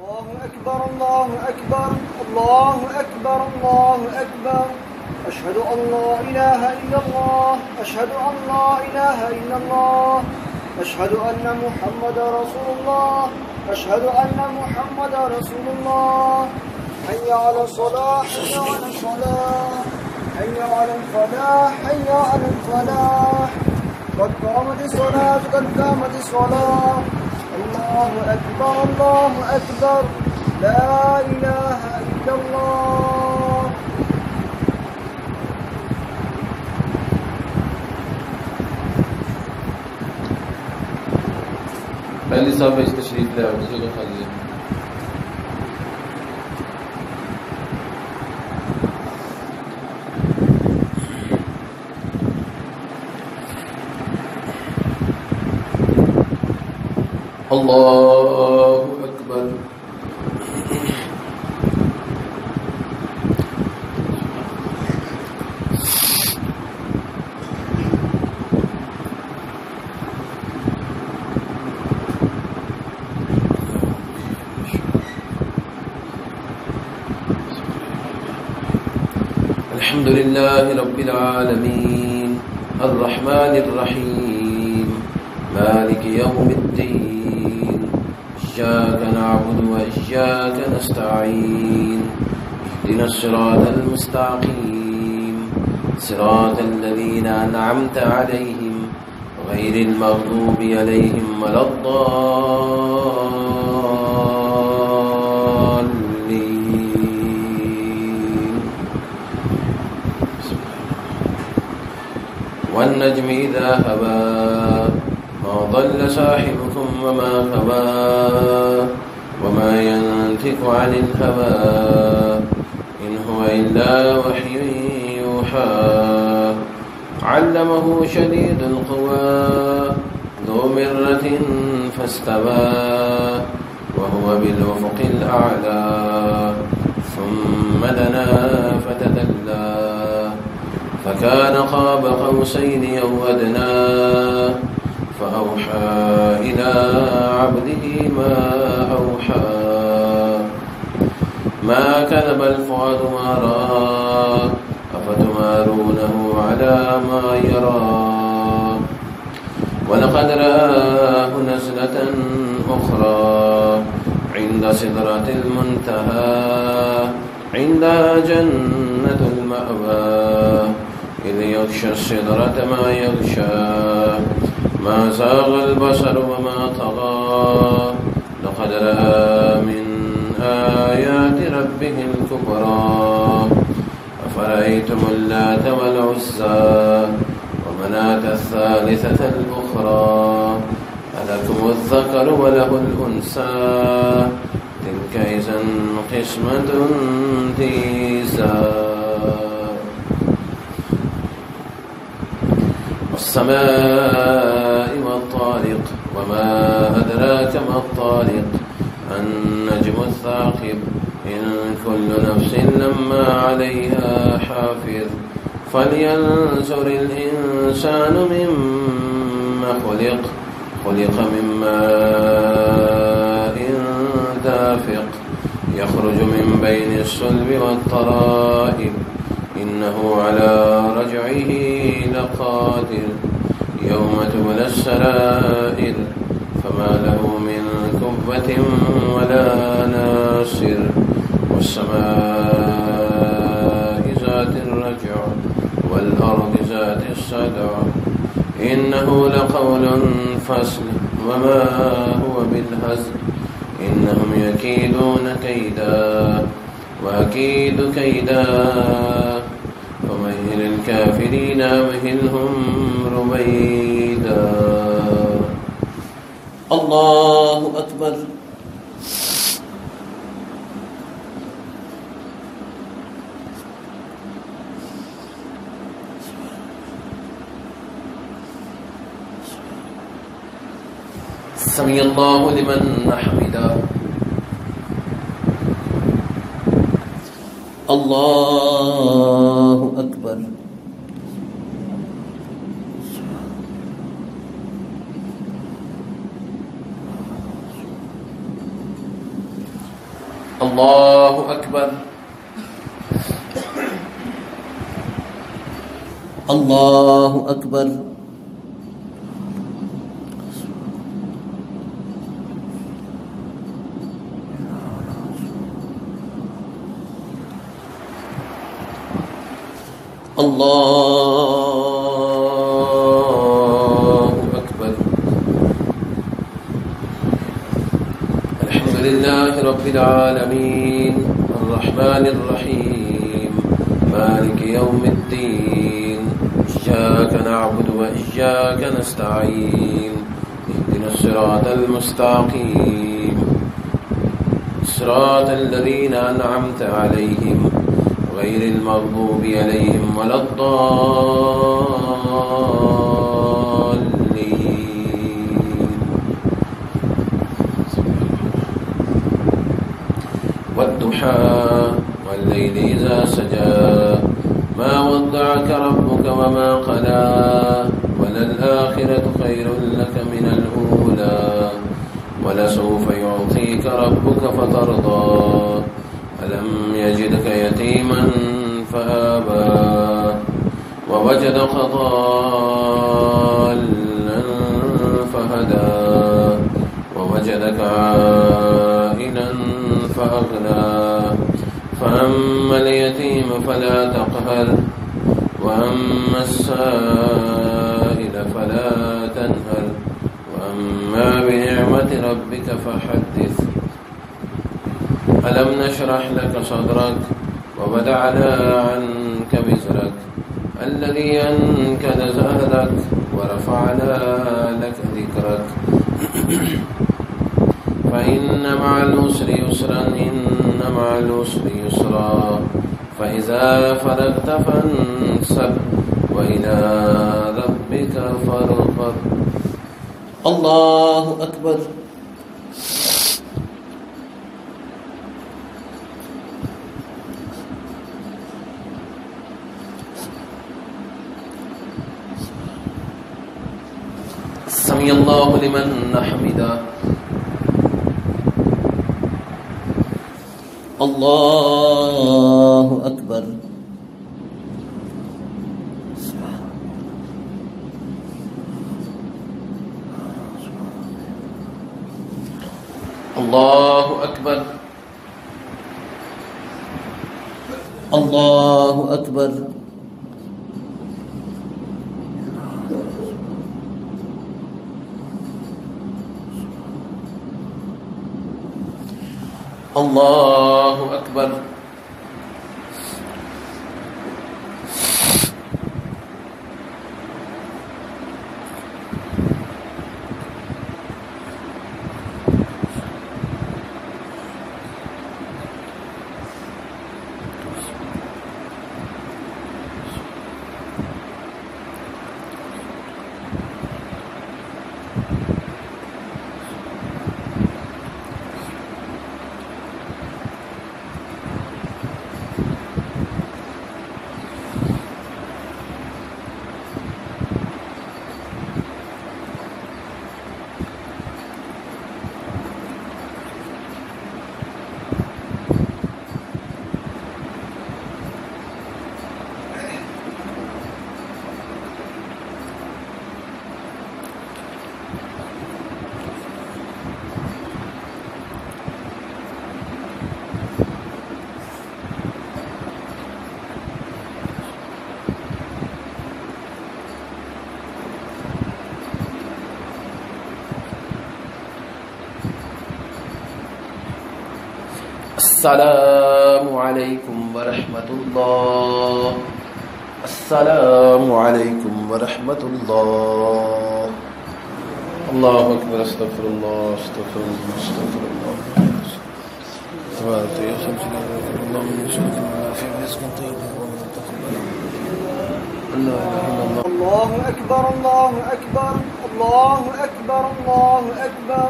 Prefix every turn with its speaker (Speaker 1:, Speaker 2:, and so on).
Speaker 1: الله أكبر الله أكبر الله أكبر الله أكبر أشهد أن لا إله إلا الله أشهد أن لا إله إلا الله أشهد أن محمد رسول الله أشهد أن محمد رسول الله حي على الصلاة حي على الصلاة حي على الفلاح حي على الفلاح قد قامت الصلاة قد قامت الصلاة الله أكبر الله أكبر لا إله إلا الله.
Speaker 2: पहली साहब इस तशरीफ ले आओ जगह खाली है। अल्लाहु अकबर। अल्हम्दुलिल्लाहि रब्बिल आलमीन अर्रहमानिर रहीम मालिकि यौमिद्दीन इय्याका नअबुदु व इय्याका नस्तईन इहदिना सिरातल मुस्तक़ीम सिरातल लज़ीना अनअमता अलैहिम गैरिल मग़दूबि अलैहिम वलद्दाल्लीन। वन्नज्मि इज़ा हवा मा ضل صاحبكم وما غوى وما ينطق عن الهوى إن هو إلا وحي يوحى علمه شديد القوى ذو مرة فاستوى وهو بالأفق الأعلى ثم دنا فتدلى فكان قاب قوسين أو أدنى فأوحى إلى عبده ما أوحى ما كذب الفؤاد ما رأى أفتمارونه على ما يرى ولقد رآه نزلة أخرى عند سدرة المنتهى عندها جنة المأوى إذ يغشى السدرة ما يغشى ما زاغ البصر وما طغى لقد رأى من آيات ربه الكبرى أفرأيتم اللات والعزى ومناة الثالثة الأخرى ألكم الذكر وله الأنثى تلك إذا قسمة ضيزى والسماء والطارق وما أدراك ما الطارق النجم الثاقب إن كل نفس لما عليها حافظ فلينظر الإنسان مما خلق من ماء دافق يخرج من بين الصلب والترائب إنه على رجعه لقادر يوم تبلى السرائر فما له من كفة ولا ناصر والسماء ذات الرجع والأرض ذات الصدع إنه لقول فصل وما هو بالهزل إنهم يكيدون كيدا وأكيد كيدا فمهل الكافرين مهلهم رويدا. الله أكبر. سمع الله لمن حمده. الله أكبر. अल्लाहु अकबर अल्लाहु अकबर अल्लाहु अकबर। अल्हम्दुलिल्लाहि रब्बिल आलमीन अर्रहमानिर रहीम मालिकि यौमिद्दीन इय्याका नअबुदु व इय्याका नस्तईन इहदिनस सिरातल मुस्तकीम सिरातल लज़ीना अनअमता अलैहिम غير المغضوب عليهم ولا الضالين والضحى والليل إذا سجى ما ودعك ربك وما قلى وللآخرة خير لك من الأولى ولسوف يعطيك ربك فترضى ألم يجدك يتيما فآبى ووجدك ضالا فهدى ووجدك عائلا فأغنى فأما اليتيم فلا تقهر وأما السائل فلا تنهر وأما بنعمة ربك فحدث ألم نشرح لك صدرك ووضعنا عنك وزرك الذي أنقض ظهرك ورفعنا لك ذكرك فإن مع العسر يسرا إن مع العسر يسرا فإذا فرغت فانصب وإلى ربك فارغب الله أكبر سمع الله لمن حمده الله أكبر الله أكبر الله أكبر الله أكبر السلام عليكم ورحمة الله السلام عليكم ورحمة الله الله أكبر استغفر الله استغفر الله استغفر الله تبارك يا شمس الله من يشرك الله في رزق طيب ومن تقبل لا إله إلا الله
Speaker 1: الله أكبر الله أكبر الله أكبر الله أكبر